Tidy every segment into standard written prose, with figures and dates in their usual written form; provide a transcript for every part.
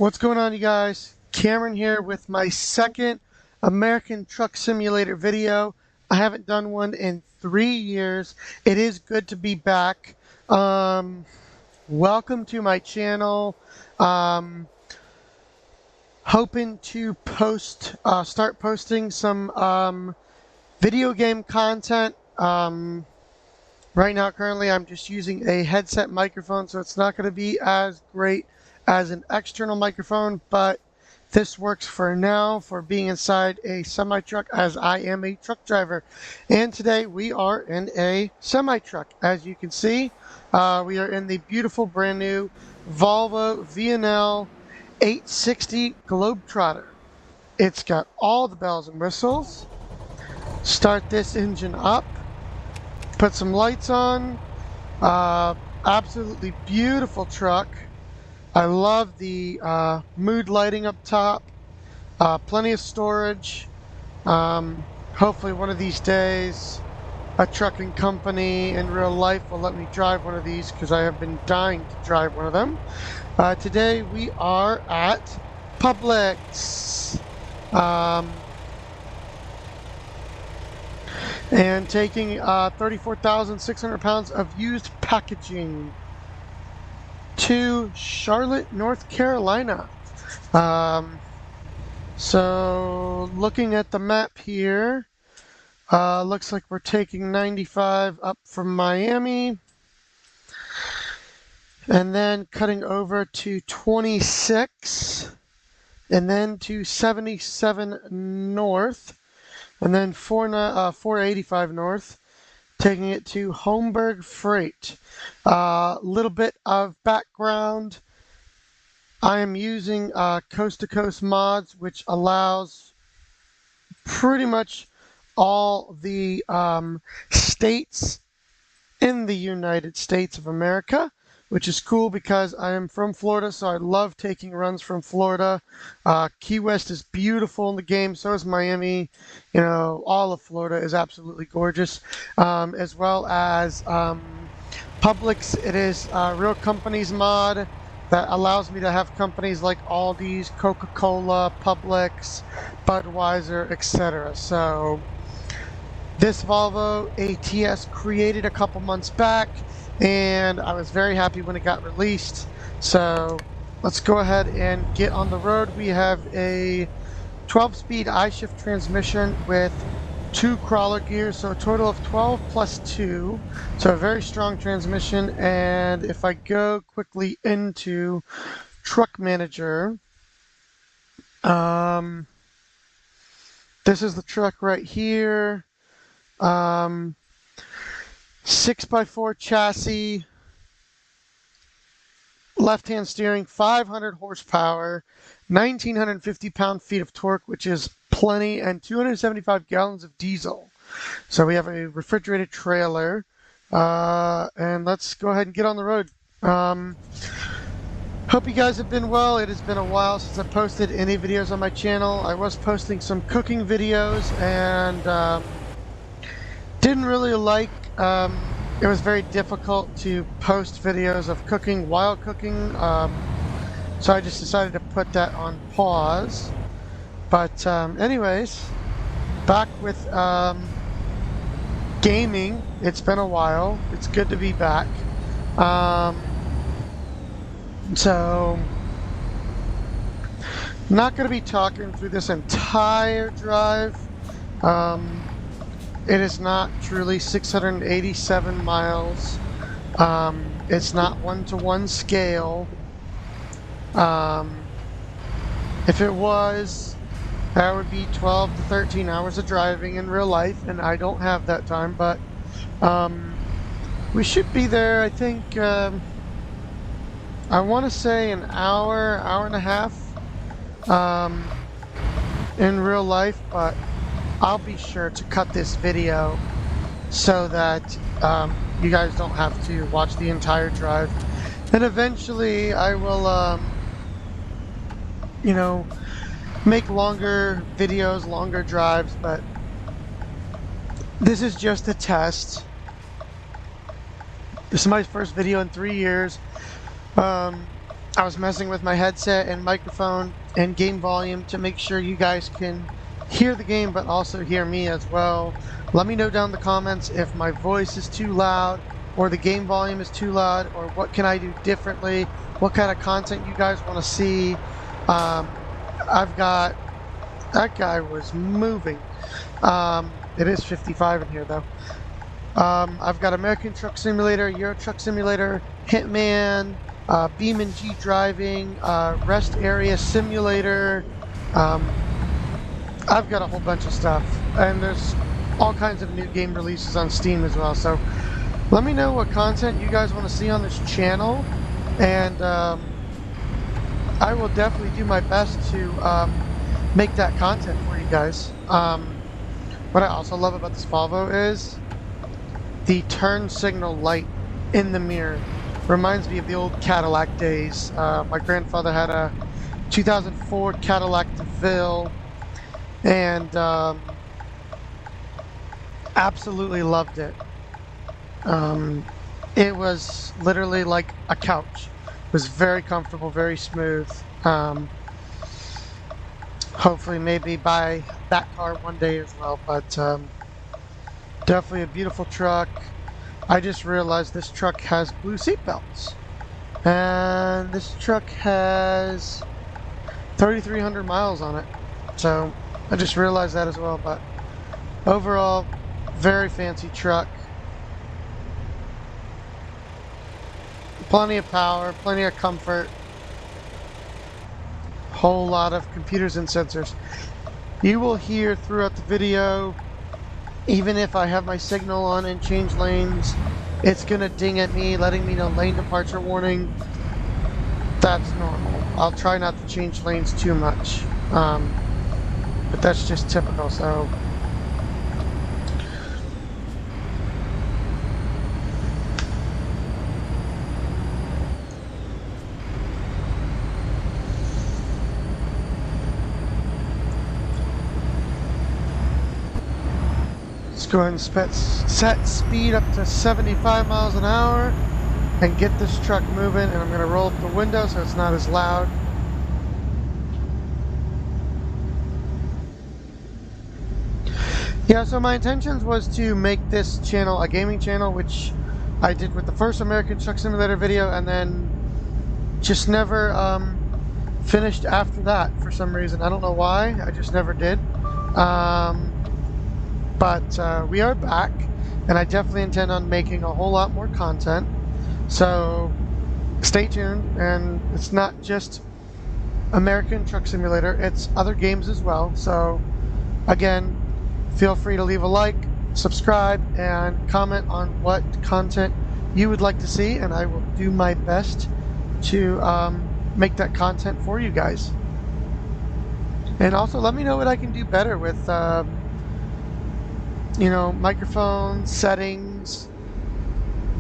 What's going on, you guys? Cameron here with my second American Truck Simulator video. I haven't done one in 3 years. It is good to be back. Welcome to my channel. Hoping to start posting some video game content. Right now, currently, I'm just using a headset microphone, so it's not going to be as great as an external microphone, but this works for now for being inside a semi-truck, as I am a truck driver. And today we are in a semi-truck. As you can see, we are in the beautiful brand new Volvo VNL 860 Globetrotter. It's got all the bells and whistles. Start this engine up. Put some lights on. Absolutely beautiful truck. I love the mood lighting up top. Plenty of storage. Hopefully one of these days a trucking company in real life will let me drive one of these, because I have been dying to drive one of them. Today we are at Publix. And taking 34,600 pounds of used packaging to Charlotte, North Carolina. So looking at the map here, looks like we're taking 95 up from Miami, and then cutting over to 26, and then to 77 north, and then 485 north, taking it to Holmberg Freight. Little bit of background. I am using Coast to Coast mods, which allows pretty much all the states in the United States of America, which is cool because I am from Florida, so I love taking runs from Florida. Key West is beautiful in the game, so is Miami. You know, all of Florida is absolutely gorgeous, as well as Publix. It is Real Companies mod that allows me to have companies like Aldi's, Coca-Cola, Publix, Budweiser, etc. So this Volvo ATS created a couple months back, and I was very happy when it got released. So let's go ahead and get on the road. We have a 12-speed I-Shift transmission with 2 crawler gears, so a total of 12 plus 2. So a very strong transmission. And if I go quickly into Truck Manager, this is the truck right here. 6x4 chassis, left-hand steering, 500 horsepower, 1,950 pound-feet of torque, which is plenty, and 275 gallons of diesel. So we have a refrigerated trailer, and let's go ahead and get on the road. Hope you guys have been well. It has been a while since I posted any videos on my channel. I was posting some cooking videos, and didn't really like, it was very difficult to post videos of cooking while cooking, so I just decided to put that on pause. But anyways, back with gaming. It's been a while. It's good to be back. So not going to be talking through this entire drive. It is not truly 687 miles. It's not one-to-one scale. If it was, that would be 12 to 13 hours of driving in real life, and I don't have that time, but we should be there, I think, I want to say an hour, hour and a half in real life, but I'll be sure to cut this video so that you guys don't have to watch the entire drive. And eventually I will, you know, make longer videos, longer drives, but this is just a test. This is my first video in 3 years. I was messing with my headset and microphone and game volume to make sure you guys can hear the game but also hear me as well. Let me know down in the comments if my voice is too loud or the game volume is too loud, or what can I do differently, what kind of content you guys want to see. I've got, that guy was moving. It is 55 in here though. I've got American Truck Simulator, Euro Truck Simulator, Hitman, BeamNG Driving, Rest Area Simulator. I've got a whole bunch of stuff, and there's all kinds of new game releases on Steam as well. So let me know what content you guys want to see on this channel, and I will definitely do my best to make that content for you guys. What I also love about this Volvo is the turn signal light in the mirror. Reminds me of the old Cadillac days. My grandfather had a 2004 Cadillac DeVille, and absolutely loved it. It was literally like a couch. It was very comfortable, very smooth. Hopefully maybe buy that car one day as well, but definitely a beautiful truck. I just realized this truck has blue seat belts, and this truck has 3,300 miles on it. So I just realized that as well, but overall, very fancy truck. Plenty of power, plenty of comfort. Whole lot of computers and sensors. You will hear throughout the video, even if I have my signal on and change lanes, it's gonna ding at me, letting me know lane departure warning. That's normal. I'll try not to change lanes too much, but that's just typical. So let's go ahead and set speed up to 75 miles an hour and get this truck moving, and I'm going to roll up the window so it's not as loud. Yeah, so my intentions was to make this channel a gaming channel, which I did with the first American Truck Simulator video, and then just never finished after that for some reason. I don't know why, I just never did. But we are back, and I definitely intend on making a whole lot more content. So stay tuned, and it's not just American Truck Simulator, it's other games as well. So again, feel free to leave a like, subscribe, and comment on what content you would like to see, and I will do my best to make that content for you guys. And also let me know what I can do better with you know, microphone settings.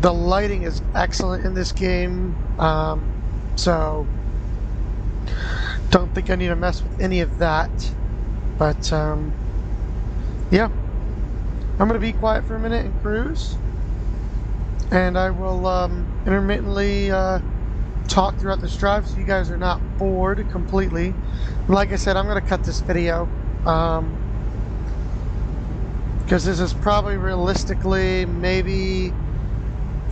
The lighting is excellent in this game, so don't think I need to mess with any of that. But yeah, I'm gonna be quiet for a minute and cruise, and I will intermittently talk throughout this drive so you guys are not bored completely. And like I said, I'm gonna cut this video because this is probably realistically maybe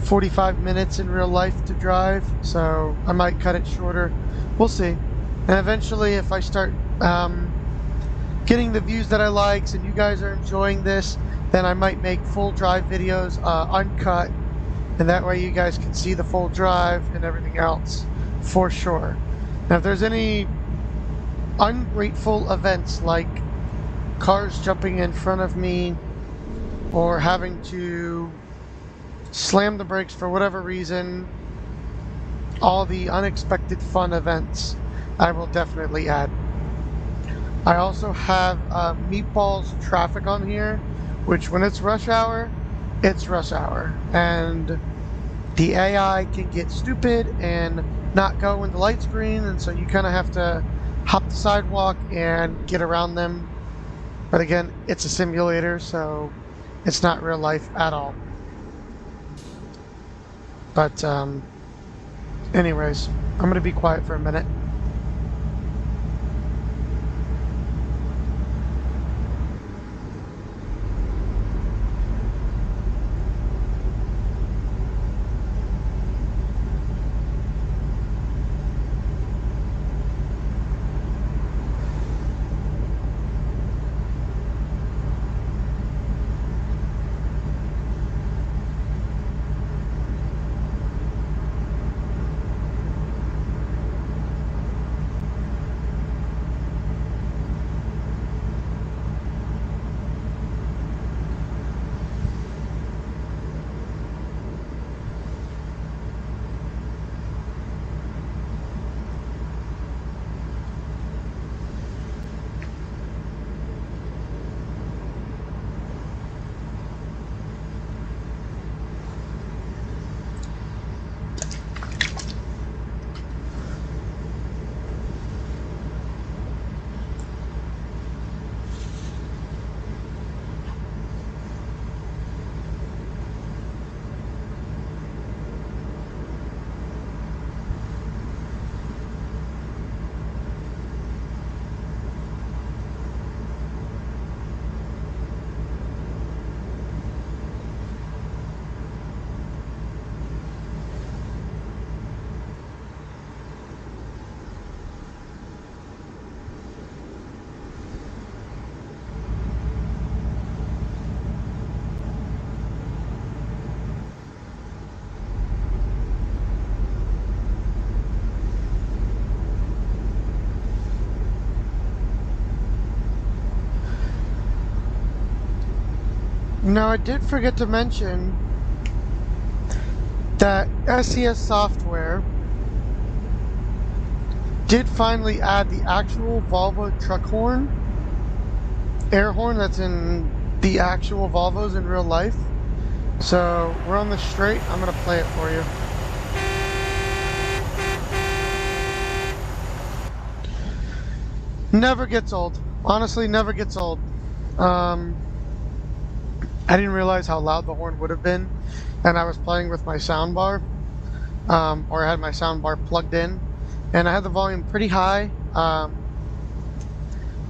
45 minutes in real life to drive, so I might cut it shorter. We'll see. And eventually, if I start getting the views that I like and you guys are enjoying this, then I might make full drive videos uncut, and that way you guys can see the full drive and everything else for sure. Now if there's any ungrateful events like cars jumping in front of me or having to slam the brakes for whatever reason, all the unexpected fun events I will definitely add. I also have Meatballs traffic on here, which when it's rush hour, and the AI can get stupid and not go when the light's green, and so you kind of have to hop the sidewalk and get around them. But again, it's a simulator, so it's not real life at all. But anyways, I'm going to be quiet for a minute. Now, I did forget to mention that SES Software did finally add the actual Volvo truck horn, air horn that's in the actual Volvos in real life. So we're on the straight. I'm going to play it for you. Never gets old. Honestly, never gets old. I didn't realize how loud the horn would have been, and I was playing with my soundbar, or I had my soundbar plugged in, and I had the volume pretty high.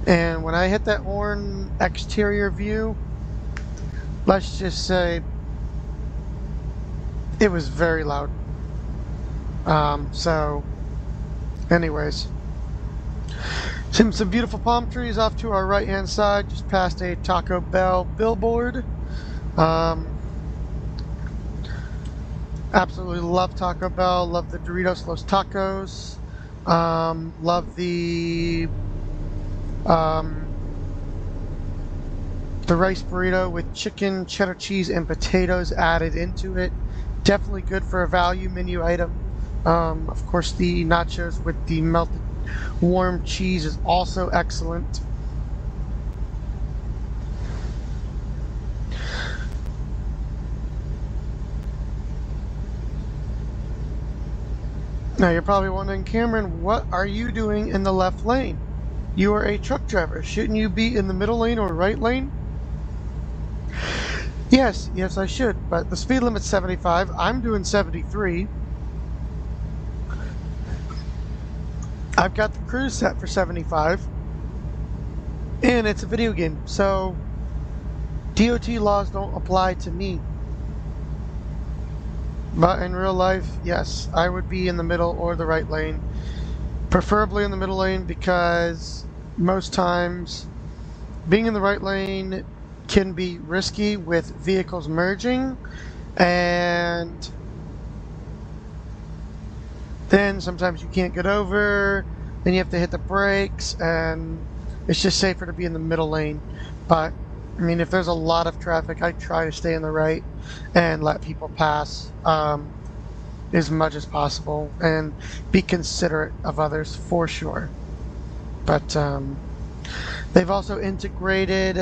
And when I hit that horn exterior view, let's just say it was very loud. So, anyways. Some beautiful palm trees off to our right hand side, just past a Taco Bell billboard. Absolutely love Taco Bell, love the Doritos Los Tacos, love the rice burrito with chicken, cheddar cheese, and potatoes added into it. Definitely good for a value menu item. Of course, the nachos with the melted warm cheese is also excellent. Now you're probably wondering, Cameron, what are you doing in the left lane? You are a truck driver. Shouldn't you be in the middle lane or right lane? Yes, I should, but the speed limit's 75. I'm doing 73. I've got the cruise set for 75. And it's a video game, so DOT laws don't apply to me. But in real life, yes, I would be in the middle or the right lane. Preferably in the middle lane, because most times being in the right lane can be risky with vehicles merging, and then sometimes you can't get over, then you have to hit the brakes, and it's just safer to be in the middle lane. But I mean, if there's a lot of traffic, I try to stay in the right and let people pass as much as possible and be considerate of others for sure. But they've also integrated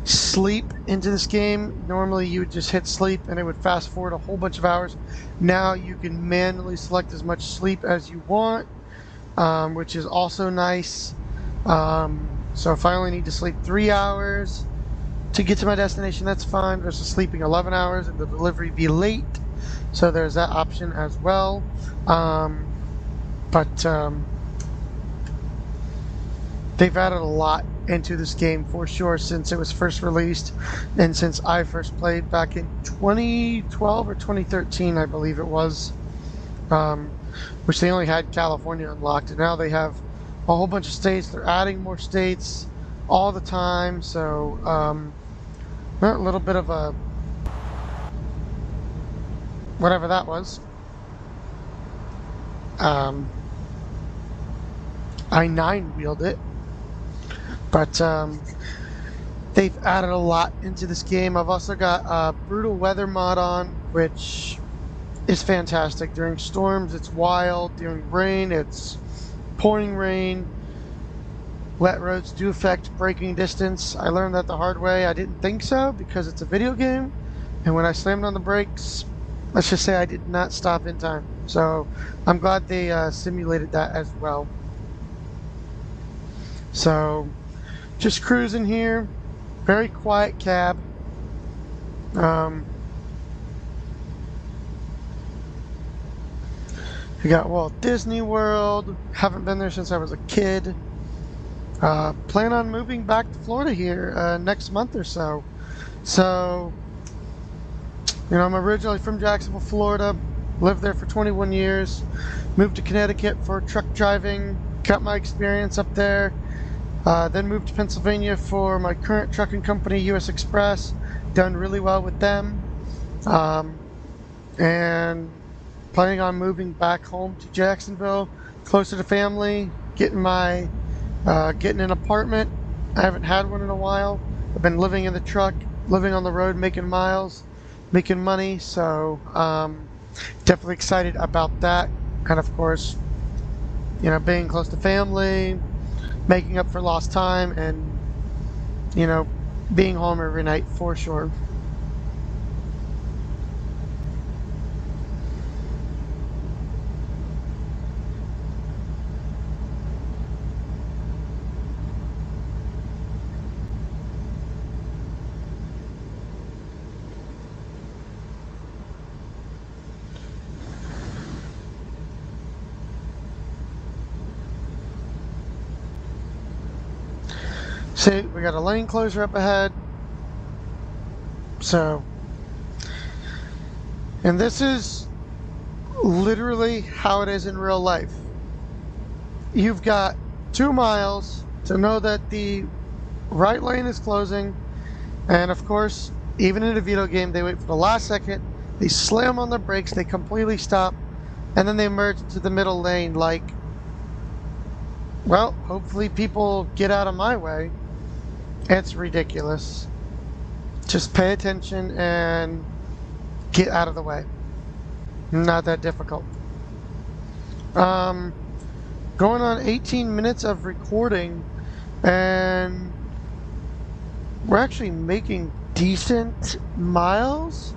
sleep into this game. Normally you would just hit sleep and it would fast forward a whole bunch of hours. Now you can manually select as much sleep as you want, which is also nice. So if I only need to sleep 3 hours to get to my destination, that's fine, versus sleeping 11 hours and the delivery be late. So there's that option as well. But they've added a lot into this game for sure since it was first released and since I first played back in 2012 or 2013, I believe it was, which they only had California unlocked, and now they have a whole bunch of states. They're adding more states all the time, so a little bit of a whatever that was. I 9-wheeled it. But they've added a lot into this game. I've also got a brutal weather mod on, which is fantastic. During storms, it's wild. During rain, it's pouring rain. Wet roads do affect braking distance. I learned that the hard way. I didn't think so because it's a video game. And when I slammed on the brakes, let's just say I did not stop in time. So I'm glad they simulated that as well. So just cruising here, very quiet cab. We got Walt Disney World. Haven't been there since I was a kid. Plan on moving back to Florida here next month or so. So, I'm originally from Jacksonville, Florida. Lived there for 21 years. Moved to Connecticut for truck driving. Got my experience up there. Then moved to Pennsylvania for my current trucking company, US Express. Done really well with them. And planning on moving back home to Jacksonville, closer to family, getting an apartment. I haven't had one in a while. I've been living in the truck, living on the road, making miles, making money. So definitely excited about that. And of course, being close to family, making up for lost time, and being home every night for sure. See, we got a lane closure up ahead. So, and this is literally how it is in real life. You've got 2 miles to know that the right lane is closing, and of course, even in a video game, they wait for the last second, they slam on the brakes, they completely stop, and then they merge into the middle lane like, well, hopefully people get out of my way. It's ridiculous. Just pay attention and get out of the way. Not that difficult. Going on 18 minutes of recording, and we're actually making decent miles.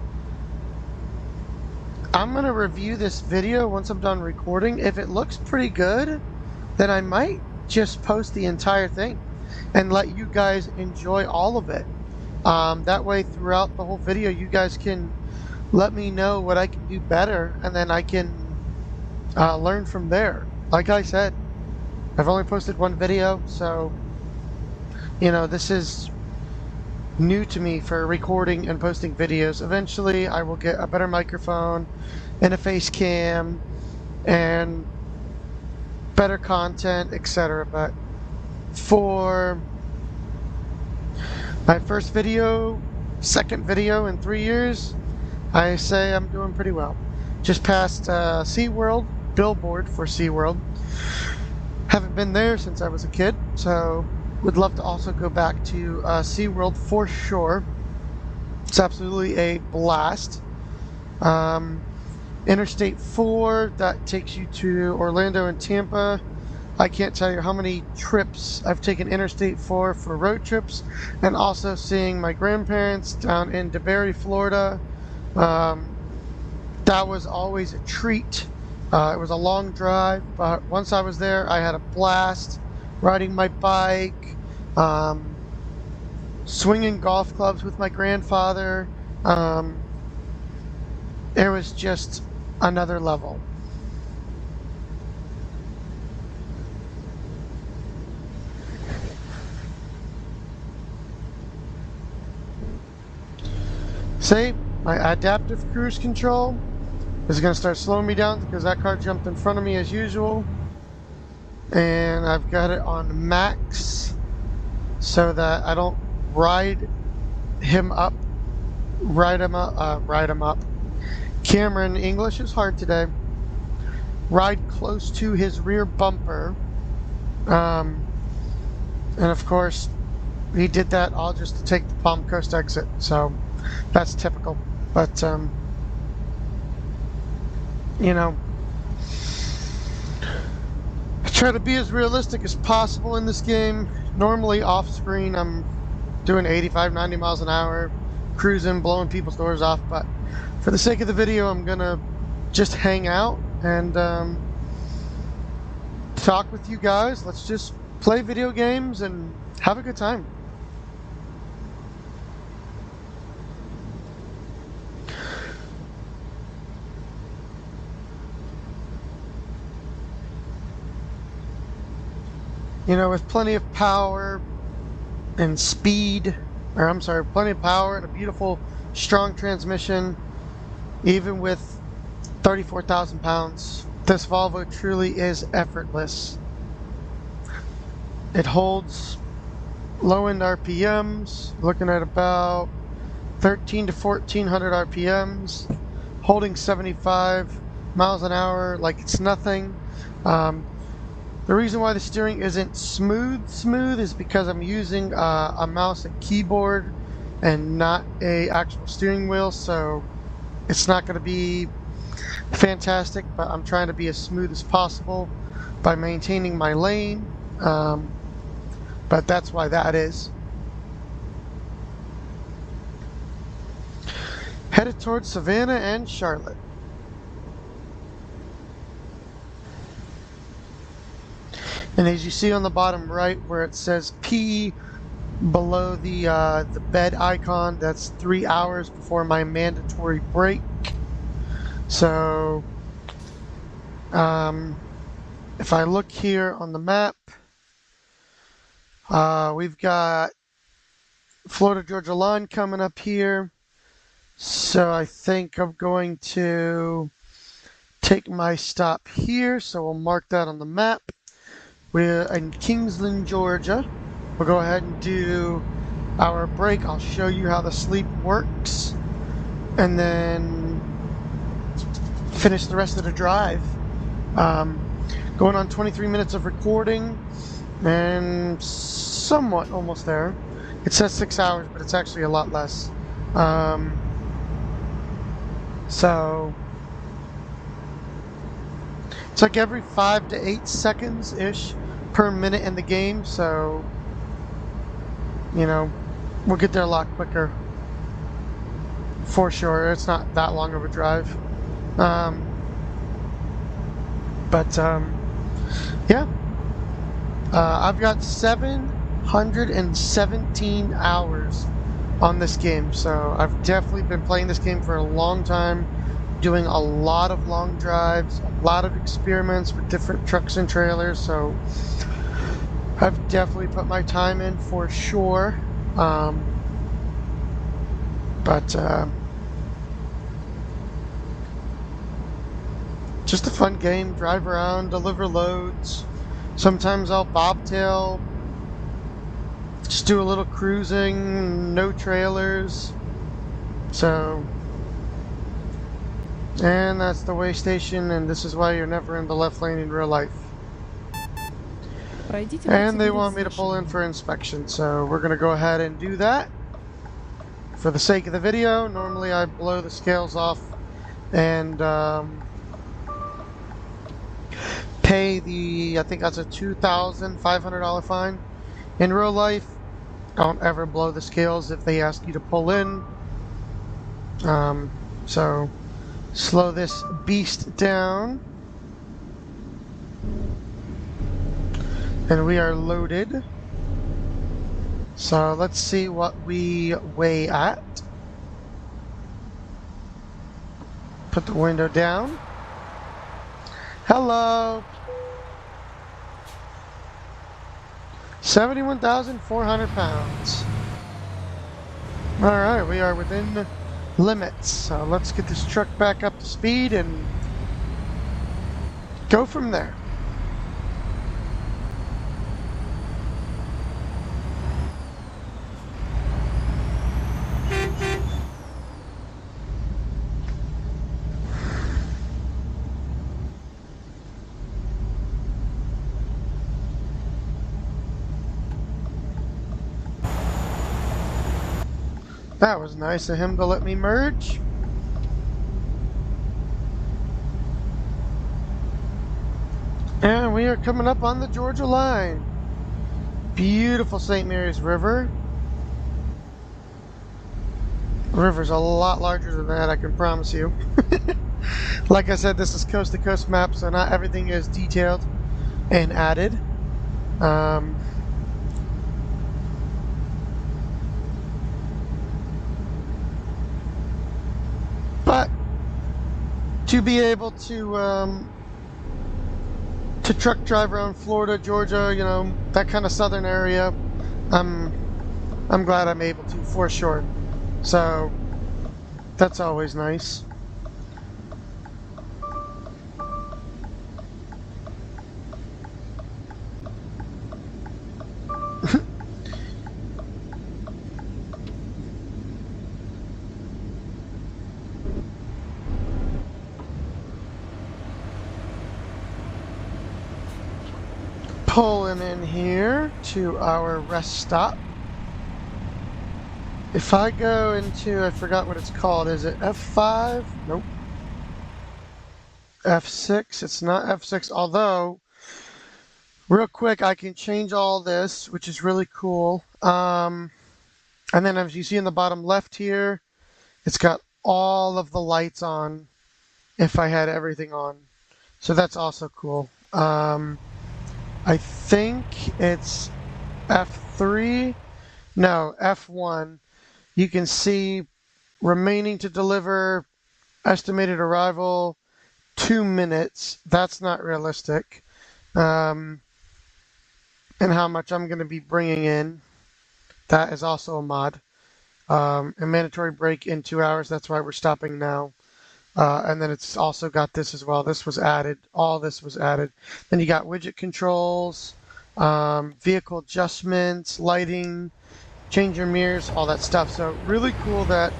I'm going to review this video once I'm done recording. If it looks pretty good, then I might just post the entire thing and let you guys enjoy all of it. That way, throughout the whole video, you guys can let me know what I can do better, and then I can learn from there. Like I said, I've only posted one video, so this is new to me for recording and posting videos. Eventually, I will get a better microphone and a face cam and better content, etc. But for my first video, second video in 3 years, I say I'm doing pretty well. Just passed SeaWorld, billboard for SeaWorld. Haven't been there since I was a kid, so would love to also go back to SeaWorld for sure. It's absolutely a blast. Interstate 4, that takes you to Orlando and Tampa. I can't tell you how many trips I've taken Interstate 4 for road trips, and also seeing my grandparents down in DeBary, Florida. That was always a treat. It was a long drive, but once I was there, I had a blast riding my bike, swinging golf clubs with my grandfather. It was just another level. See, my adaptive cruise control is going to start slowing me down because that car jumped in front of me as usual. And I've got it on max so that I don't ride him up. Cameron, English is hard today. Ride close to his rear bumper. And of course, he did that all just to take the Palm Coast exit. So that's typical. But, you know, I try to be as realistic as possible in this game. Normally off screen, I'm doing 85, 90 miles an hour, cruising, blowing people's doors off. But for the sake of the video, I'm going to just hang out and talk with you guys. Let's just play video games and have a good time. You know, with plenty of power and speed, or I'm sorry, plenty of power and a beautiful, strong transmission, even with 34,000 pounds, this Volvo truly is effortless. It holds low-end RPMs, looking at about 13 to 1400 RPMs, holding 75 miles an hour like it's nothing. The reason why the steering isn't smooth is because I'm using a mouse and keyboard and not a actual steering wheel, so it's not going to be fantastic, but I'm trying to be as smooth as possible by maintaining my lane. But that's why that is. Headed towards Savannah and Charlotte. And as you see on the bottom right where it says P below the bed icon, that's 3 hours before my mandatory break. So if I look here on the map, we've got Florida Georgia line coming up here. So I think I'm going to take my stop here. So we'll mark that on the map. We're in Kingsland, Georgia. We'll go ahead and do our break. I'll show you how the sleep works and then finish the rest of the drive. Going on 23 minutes of recording and somewhat almost there. It says 6 hours, but it's actually a lot less. So it's like every 5 to 8 seconds ish per minute in the game, so you know, we'll get there a lot quicker for sure. It's not that long of a drive. Yeah, I've got 717 hours on this game, so I've definitely been playing this game for a long time, doing a lot of long drives, a lot of experiments with different trucks and trailers, so I've definitely put my time in for sure. Just a fun game, drive around, deliver loads. Sometimes I'll bobtail, just do a little cruising, no trailers. So, and that's the way station, and this is why you're never in the left lane in real life. And they want me to pull in for inspection, so we're going to go ahead and do that. For the sake of the video, normally I blow the scales off and pay the, I think that's a $2,500 fine. In real life, don't ever blow the scales if they ask you to pull in. So slow this beast down. And we are loaded. So let's see what we weigh at. Put the window down. Hello. 71,400 pounds. Alright, we are within limits. So let's get this truck back up to speed and go from there. That was nice of him to let me merge. And we are coming up on the Georgia line. Beautiful St. Mary's River. The river's a lot larger than that, I can promise you. Like I said, this is coast to coast map, so not everything is detailed and added. But to be able to truck drive around Florida, Georgia, you know, that kind of southern area, I'm glad I'm able to, for sure. So that's always nice. Pulling in here to our rest stop. If I go into, I forgot what it's called, is it F5? Nope. F6, it's not F6, although, real quick, I can change all this, which is really cool. And then as you see in the bottom left here, it's got all of the lights on if I had everything on. So that's also cool. I think it's F3, no, F1. You can see remaining to deliver, estimated arrival, 2 minutes. That's not realistic. And how much I'm going to be bringing in. That is also a mod. A mandatory break in 2 hours. That's why we're stopping now. And then it's also got this as well. This was added. All this was added. Then you got widget controls, vehicle adjustments, lighting, change your mirrors, all that stuff. So really cool that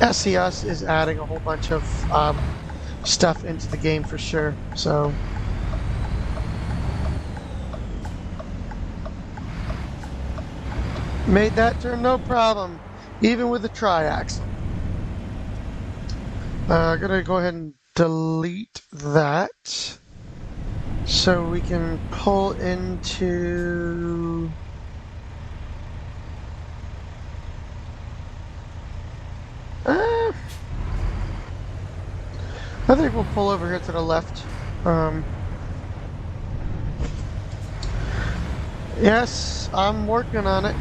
SCS is adding a whole bunch of stuff into the game for sure. So made that turn no problem, even with the tri-axle. I'm gonna go ahead and delete that so we can pull into I think we'll pull over here to the left. Yes, I'm working on it.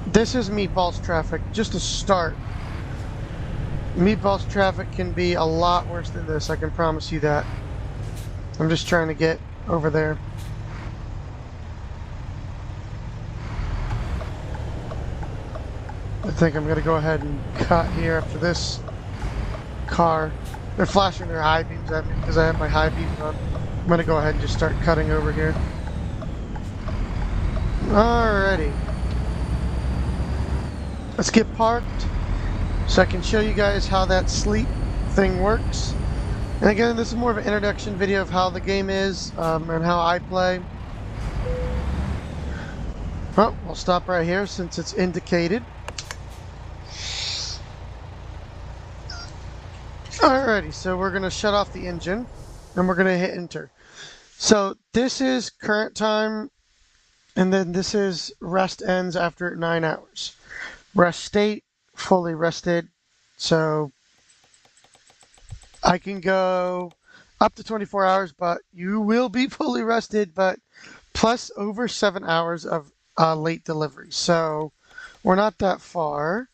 This is Meatballs traffic, just a start. Meatballs traffic can be a lot worse than this, I can promise you that. I'm just trying to get over there. I think I'm gonna go ahead and cut here after this car. They're flashing their high beams at me because I have my high beams on. I'm gonna go ahead and just start cutting over here. Alrighty. Let's get parked so I can show you guys how that sleep thing works. And again, this is more of an introduction video of how the game is and how I play. Well, we'll stop right here since it's indicated. Alrighty, so we're going to shut off the engine and we're going to hit enter. So this is current time, and then this is rest ends after 9 hours. Rest state, fully rested. So I can go up to 24 hours, but you will be fully rested, but plus over 7 hours of late delivery. So we're not that far.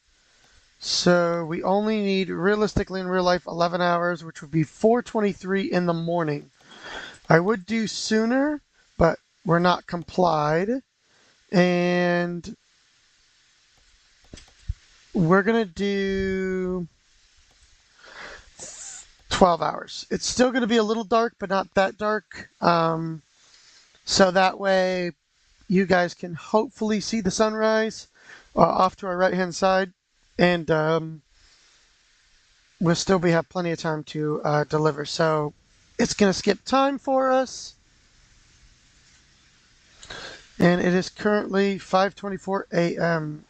So we only need, realistically in real life, 11 hours, which would be 4:23 in the morning. I would do sooner, but we're not complied. And we're going to do 12 hours. It's still going to be a little dark, but not that dark. So that way you guys can hopefully see the sunrise off to our right-hand side. And we'll still have plenty of time to deliver. So it's going to skip time for us. And it is currently 5:24 a.m.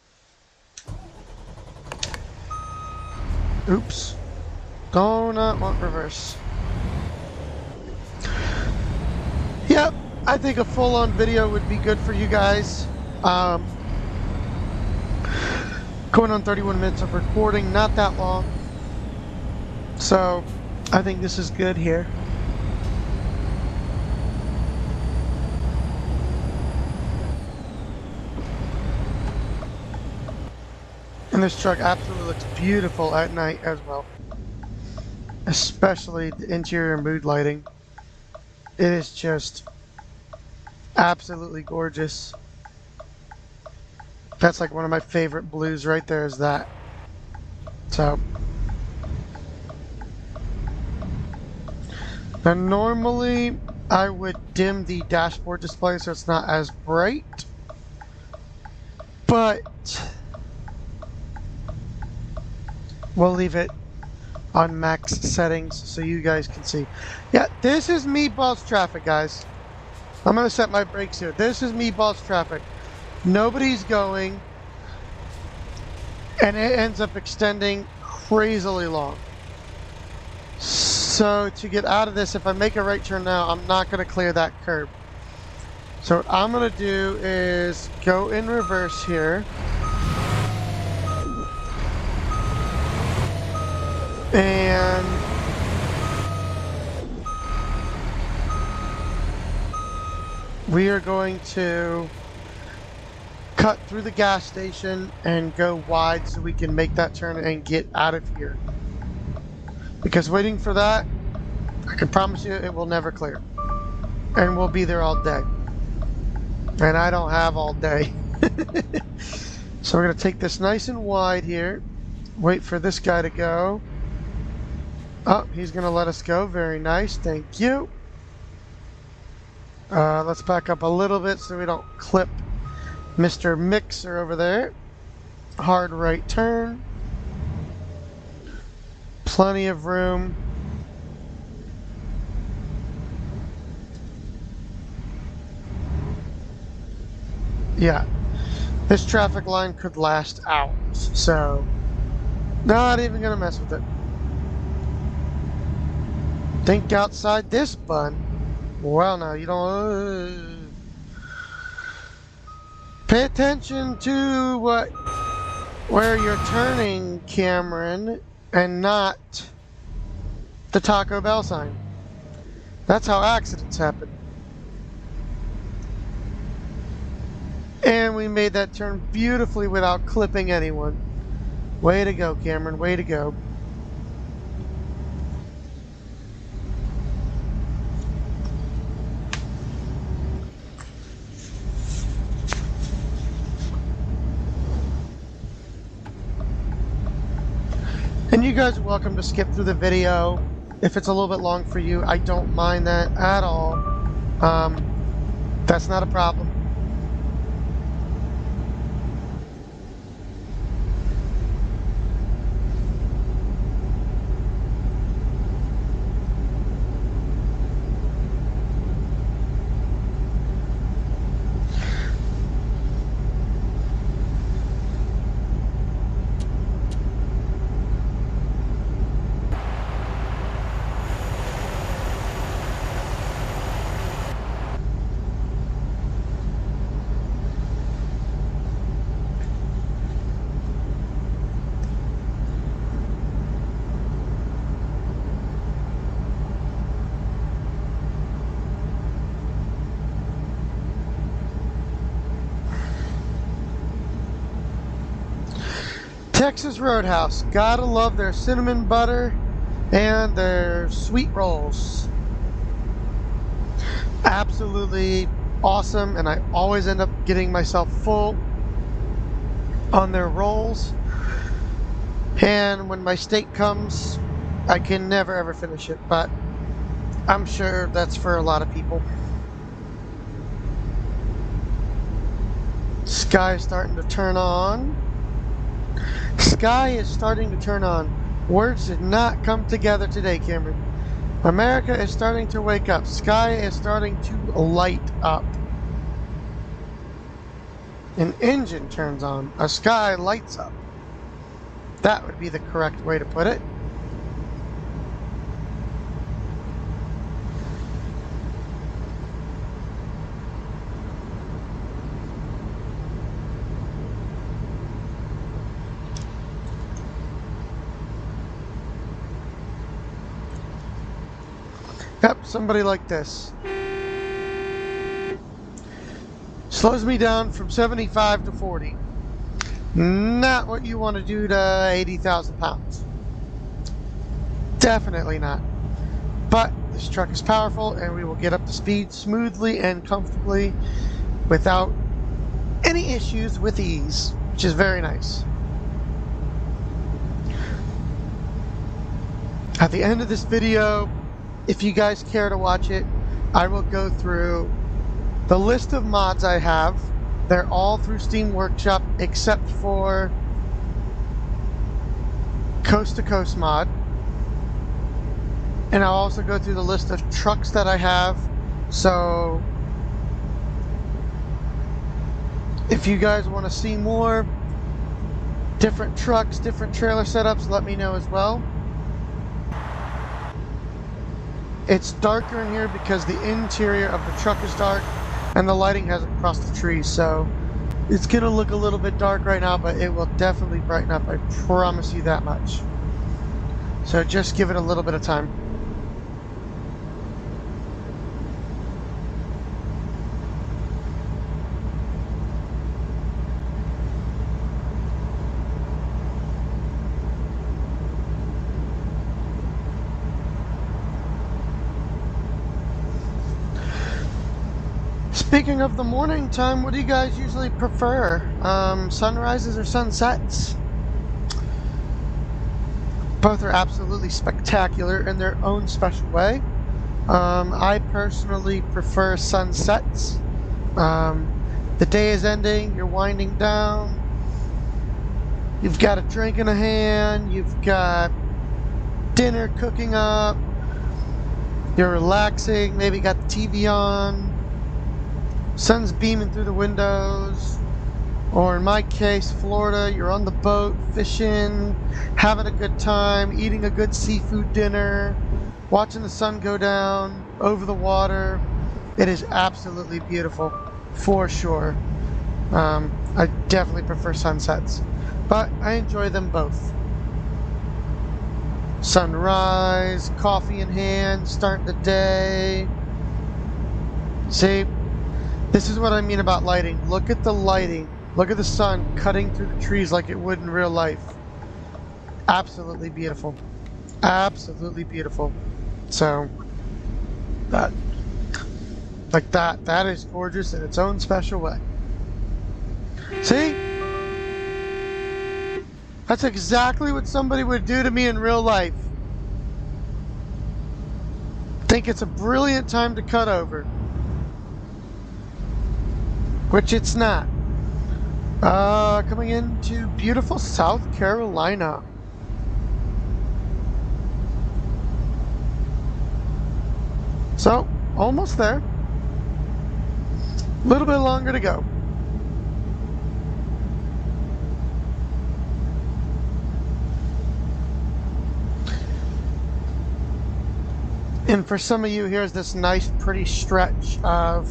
Oops. Do not want reverse. Yep, I think a full-on video would be good for you guys. Going on 31 minutes of recording, not that long. So, I think this is good here. And this truck absolutely looks beautiful at night as well. Especially the interior mood lighting. It is just absolutely gorgeous. That's like one of my favorite blues right there is that. So. Now normally I would dim the dashboard display so it's not as bright. But we'll leave it on max settings so you guys can see. Yeah, this is Meatballs traffic, guys. I'm going to set my brakes here. This is Meatballs traffic. Nobody's going. And it ends up extending crazily long. So to get out of this, if I make a right turn now, I'm not going to clear that curb. So what I'm going to do is go in reverse here. And we are going to cut through the gas station and go wide so we can make that turn and get out of here. Because waiting for that, I can promise you it will never clear. And we'll be there all day. And I don't have all day. So we're going to take this nice and wide here. Wait for this guy to go. Oh, he's going to let us go. Very nice. Thank you. Let's back up a little bit so we don't clip Mr. Mixer over there. Hard right turn. Plenty of room. Yeah, this traffic line could last hours, so not even gonna mess with it. Think outside this bun. Well, now you don't. Pay attention to where you're turning, Cameron, and not the Taco Bell sign. That's how accidents happen. And we made that turn beautifully without clipping anyone. Way to go, Cameron. Way to go. And you guys are welcome to skip through the video. If it's a little bit long for you, I don't mind that at all. That's not a problem. Texas Roadhouse. Gotta love their cinnamon butter and their sweet rolls. Absolutely awesome, and I always end up getting myself full on their rolls. And when my steak comes, I can never ever finish it, but I'm sure that's for a lot of people. Sky is starting to turn on. Sky is starting to turn on. Words did not come together today, Cameron. America is starting to wake up. Sky is starting to light up. An engine turns on. A sky lights up. That would be the correct way to put it. Yep, somebody like this. Slows me down from 75 to 40. Not what you want to do to 80,000 pounds. Definitely not. But this truck is powerful and we will get up to speed smoothly and comfortably without any issues with ease, which is very nice. At the end of this video, if you guys care to watch it, I will go through the list of mods I have. They're all through Steam Workshop except for Coast to Coast mod. And I'll also go through the list of trucks that I have. So if you guys want to see more different trucks, different trailer setups, let me know as well. It's darker in here because the interior of the truck is dark and the lighting hasn't crossed the trees, so it's gonna look a little bit dark right now, but it will definitely brighten up, I promise you that much. So just give it a little bit of time. Speaking of the morning time, what do you guys usually prefer? Sunrises or sunsets? Both are absolutely spectacular in their own special way. I personally prefer sunsets. The day is ending, you're winding down, you've got a drink in a hand, you've got dinner cooking up, you're relaxing, maybe got the TV on, sun's beaming through the windows, or in my case, Florida, you're on the boat, fishing, having a good time, eating a good seafood dinner, watching the sun go down over the water. It is absolutely beautiful, for sure. I definitely prefer sunsets, but I enjoy them both. Sunrise, coffee in hand, starting the day. See? This is what I mean about lighting. Look at the lighting. Look at the sun cutting through the trees like it would in real life. Absolutely beautiful. Absolutely beautiful. So, that is gorgeous in its own special way. See? That's exactly what somebody would do to me in real life. Think it's a brilliant time to cut over. Which it's not. Coming into beautiful South Carolina. So, almost there. A little bit longer to go. And for some of you, here's this nice, pretty stretch of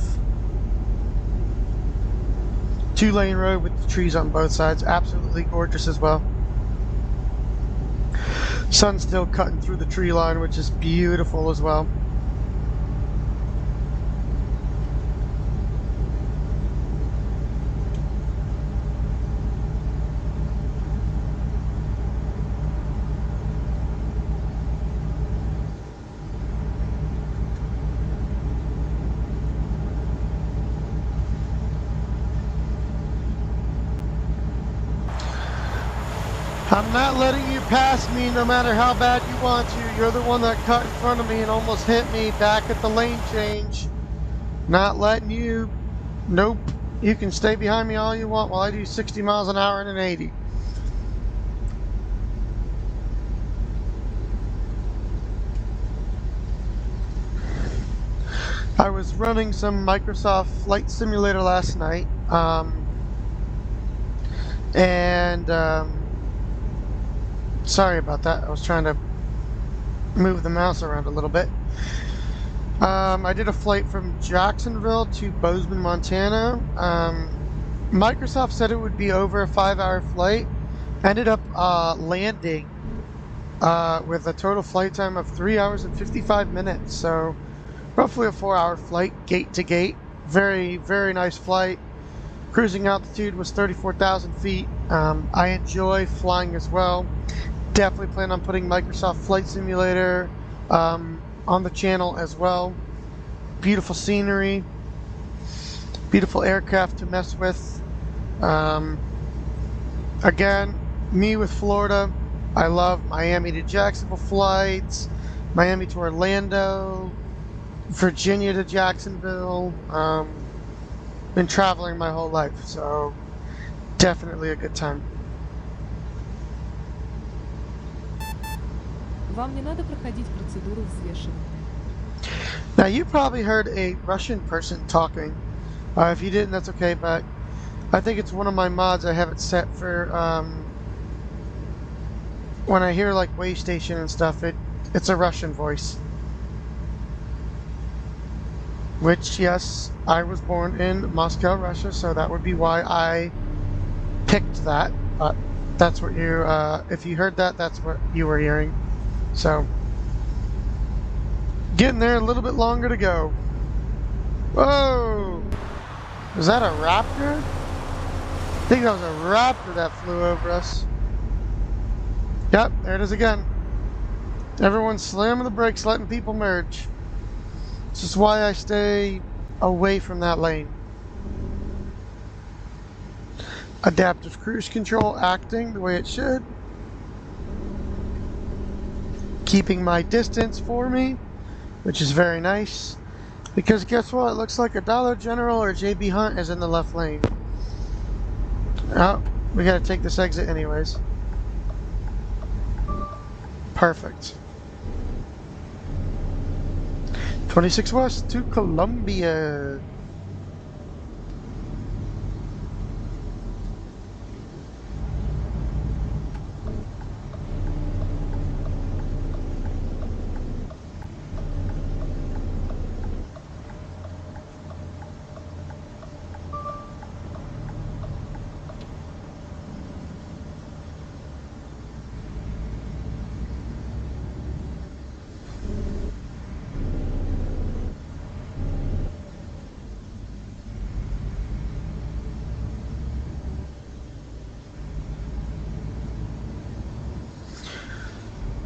2-lane road with the trees on both sides. Absolutely gorgeous as well. Sun's still cutting through the tree line, which is beautiful as well. I'm not letting you pass me no matter how bad you want to. You're the one that cut in front of me and almost hit me back at the lane change. Not letting you. Nope. You can stay behind me all you want while I do 60 miles an hour and an 80. I was running some Microsoft Flight Simulator last night. Sorry about that. I was trying to move the mouse around a little bit. I did a flight from Jacksonville to Bozeman, Montana. Microsoft said it would be over a 5-hour flight. Ended up landing with a total flight time of 3 hours and 55 minutes. So roughly a 4-hour flight, gate to gate. Very, very nice flight. Cruising altitude was 34,000 feet. I enjoy flying as well. Definitely plan on putting Microsoft Flight Simulator on the channel as well. Beautiful scenery, beautiful aircraft to mess with. Again, me with Florida, I love Miami to Jacksonville flights, Miami to Orlando, Virginia to Jacksonville. Been traveling my whole life, so definitely a good time. Вам не надо проходить процедуру взвешивания. Now you probably heard a Russian person talking. If you didn't, that's okay, but I think it's one of my mods. I have it set for when I hear like Way Station and stuff, it's a Russian voice. Which, yes, I was born in Moscow, Russia, so that would be why I picked that. But that's what you, if you heard that, that's what you were hearing. So, getting there, a little bit longer to go. Whoa! Was that a Raptor? I think that was a Raptor that flew over us. Yep, there it is again. Everyone's slamming the brakes, letting people merge. This is why I stay away from that lane. Adaptive cruise control acting the way it should. Keeping my distance for me, which is very nice. Because guess what? It looks like a Dollar General or JB Hunt is in the left lane. Oh, we gotta take this exit anyways. Perfect. 26 West to Columbia.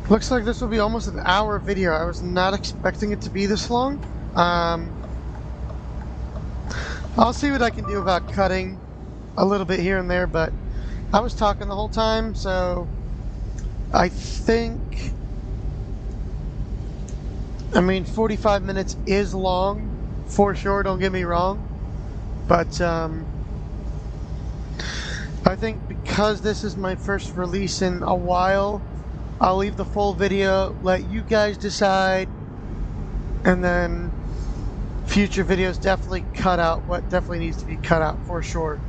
Looks like this will be almost an hour video. I was not expecting it to be this long. I'll see what I can do about cutting a little bit here and there, but I was talking the whole time, so I think, I mean, 45 minutes is long, for sure, don't get me wrong, but I think because this is my first release in a while, I'll leave the full video, let you guys decide, and then future videos definitely cut out what definitely needs to be cut out for sure.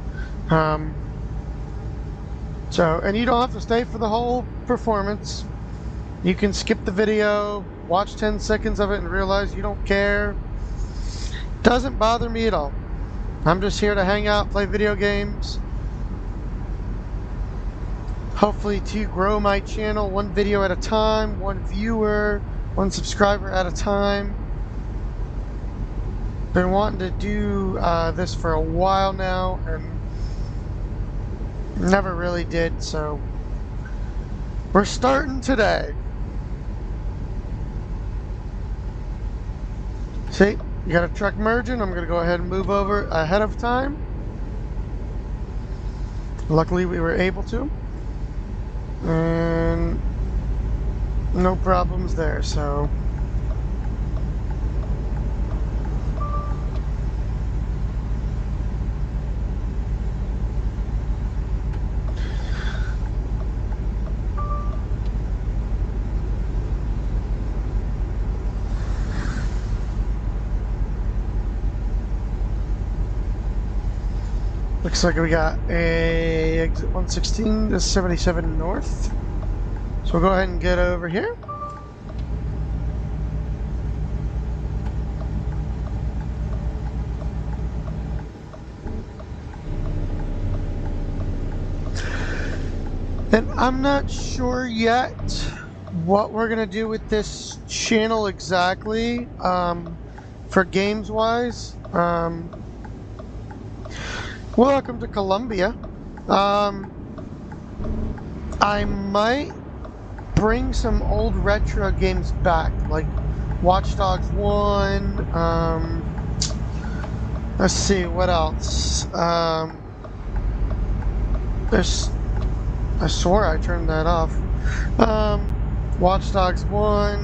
And you don't have to stay for the whole performance. You can skip the video, watch 10 seconds of it and realize you don't care. Doesn't bother me at all. I'm just here to hang out, play video games. Hopefully to grow my channel one video at a time, one viewer, one subscriber at a time. Been wanting to do this for a while now and never really did, so we're starting today. See, you got a truck merging. I'm going to go ahead and move over ahead of time. Luckily we were able to. And no problems there, so. Looks like we got a exit 116 to 77 north. So we'll go ahead and get over here. And I'm not sure yet what we're gonna do with this channel exactly, for games wise. Welcome to Colombia. I might bring some old retro games back, like Watch Dogs 1. Let's see, what else? I swore I turned that off. Watch Dogs 1.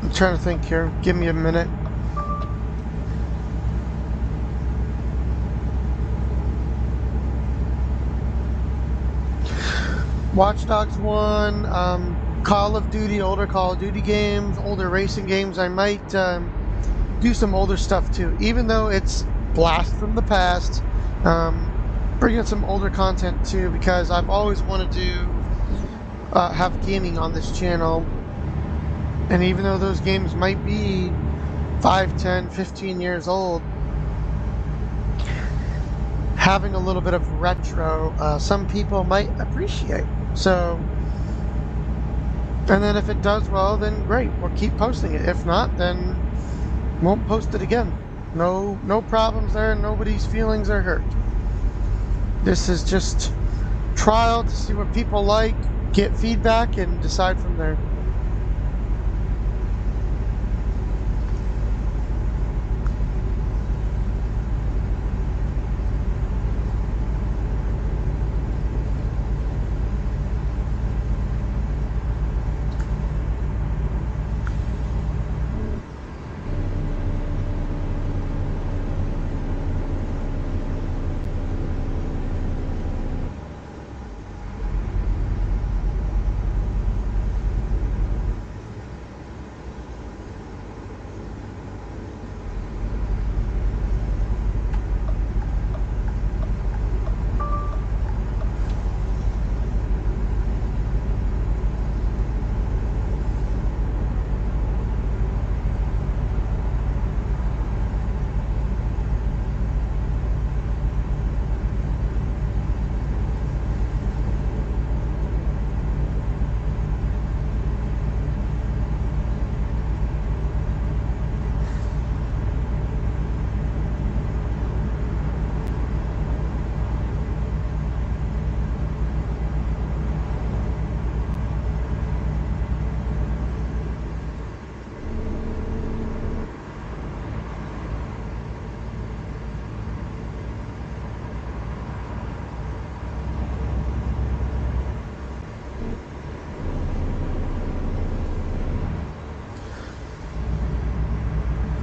I'm trying to think here. Give me a minute. Watch Dogs 1, Call of Duty, older Call of Duty games, older racing games. I might do some older stuff too, even though it's blast from the past. Bring in some older content too, because I've always wanted to have gaming on this channel. And even though those games might be 5, 10, 15 years old, having a little bit of retro, some people might appreciate. So, and then if it does well, then great, we'll keep posting it. If not, then won't post it again. No problems there. Nobody's feelings are hurt. This is just trial to see what people like, get feedback, and decide from there.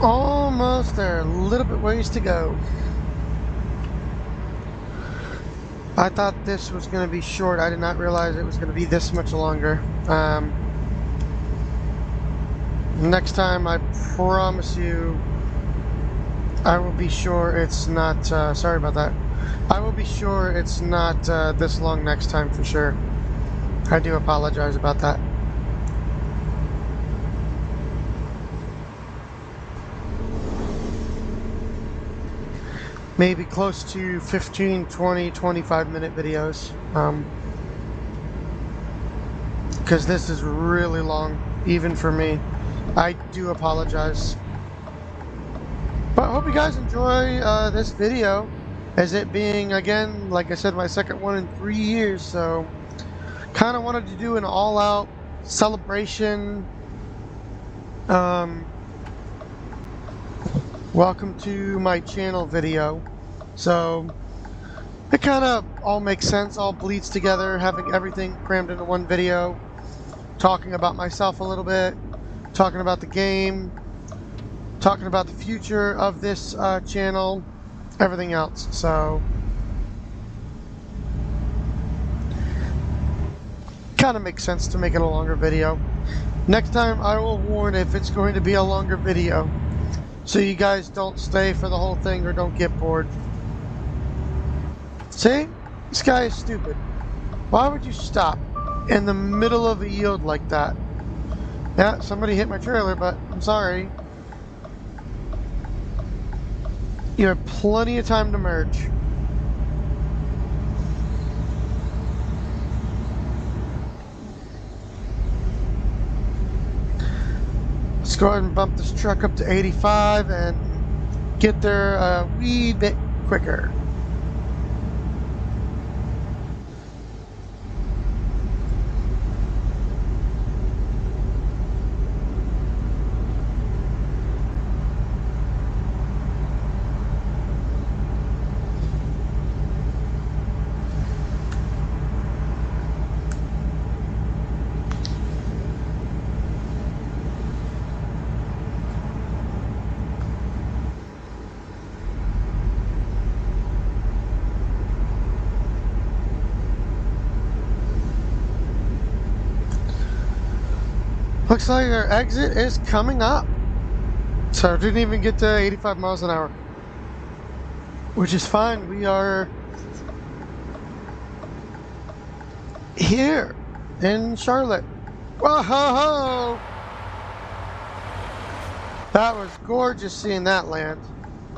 Almost there, a little bit ways to go. I thought this was going to be short. I did not realize it was going to be this much longer. Next time, I promise you, I will be sure it's not, sorry about that. I will be sure it's not this long next time for sure. I do apologize about that. Maybe close to 15, 20, 25-minute videos. Because this is really long, even for me. I do apologize. But I hope you guys enjoy this video, as it being, again, like I said, my second one in 3 years, so kind of wanted to do an all-out celebration. Welcome to my channel video. So it kind of all makes sense, all bleeds together, having everything crammed into one video, talking about myself a little bit, talking about the game, talking about the future of this channel, everything else. So kind of makes sense to make it a longer video. Next time I will warn if it's going to be a longer video, so you guys don't stay for the whole thing or don't get bored. See? This guy is stupid. Why would you stop in the middle of a yield like that? Yeah, somebody hit my trailer, but I'm sorry. You have plenty of time to merge. Let's go ahead and bump this truck up to 85 and get there a wee bit quicker. Looks like our exit is coming up. So didn't even get to 85 miles an hour, which is fine. We are here in Charlotte. Whoa! That was gorgeous seeing that land.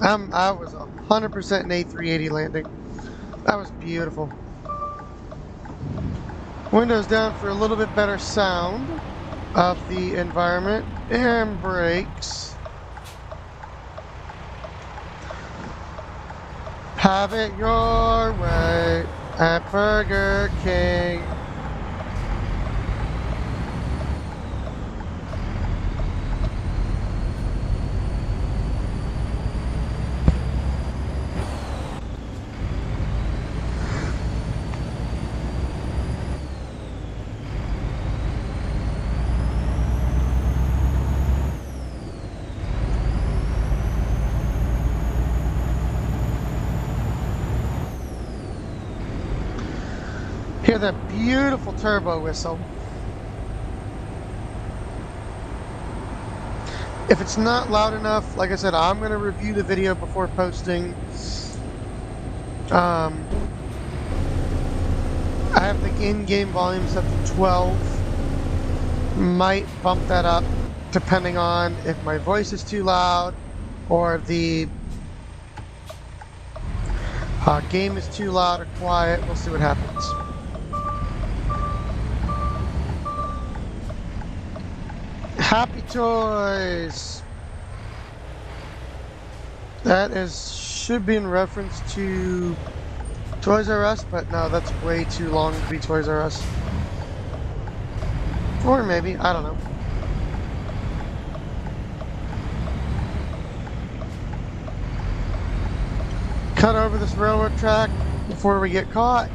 I was 100% an A380 landing. That was beautiful. Windows down for a little bit better sound of the environment, and brakes. Have it your way at Burger King. Hear that beautiful turbo whistle. If it's not loud enough, like I said, I'm going to review the video before posting. I have the in-game volume set to 12. Might bump that up depending on if my voice is too loud or the game is too loud or quiet. We'll see what happens. Happy Toys! That should be in reference to Toys R Us, but no, that's way too long to be Toys R Us. Or maybe, I don't know. Cut over this railroad track before we get caught.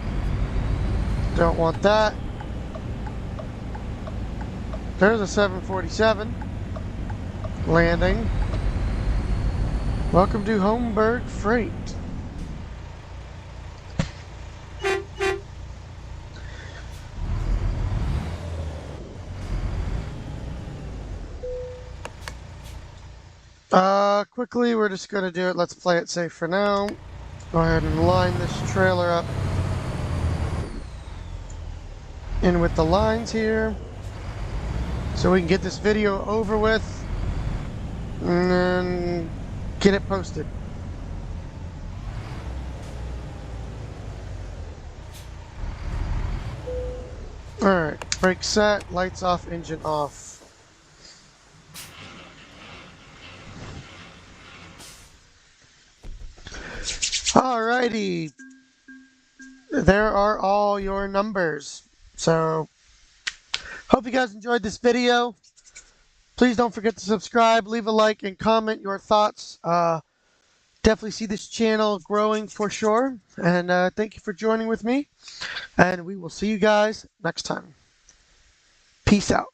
Don't want that. There's a 747 landing. Welcome to Holmberg Freight. Quickly, we're just going to do it. Let's play it safe for now. Go ahead and line this trailer up in with the lines here, so we can get this video over with and then get it posted. Alright, brake set, lights off, engine off. Alrighty, there are all your numbers. So, hope you guys enjoyed this video. Please don't forget to subscribe, leave a like, and comment your thoughts. Definitely see this channel growing for sure. And thank you for joining with me. And we will see you guys next time. Peace out.